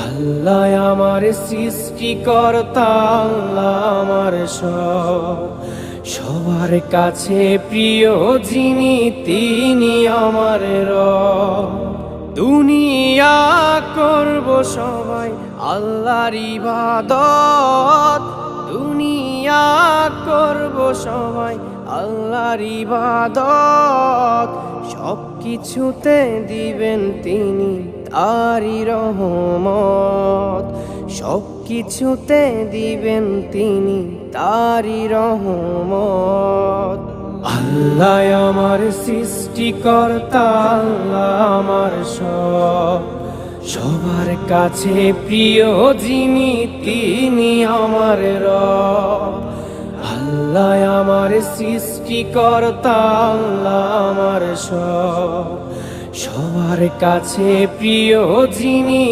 আল্লাহ আমার সৃষ্টিকর্তা, আল্লাহ আমার সব, সবার কাছে প্রিয় যিনি তিনি আমার রব। দুনিয়া করব সবাই আল্লাহর ইবাদত, দুনিয়া করব সবাই আল্লাহর ইবাদত, সব কিছুতে দিবেন তিনি তারি রহমত, সব কিছুতে দিবেন তিনি তারি রহমত। আল্লাহ আমার সৃষ্টিকর্তা, আল্লাহ আমার সব, সবার কাছে প্রিয় যিনি তিনি আমার রব। আল্লাহ আমার সৃষ্টিকর্তা, আল্লাহ আমার সব, সবার কাছে প্রিয় যিনি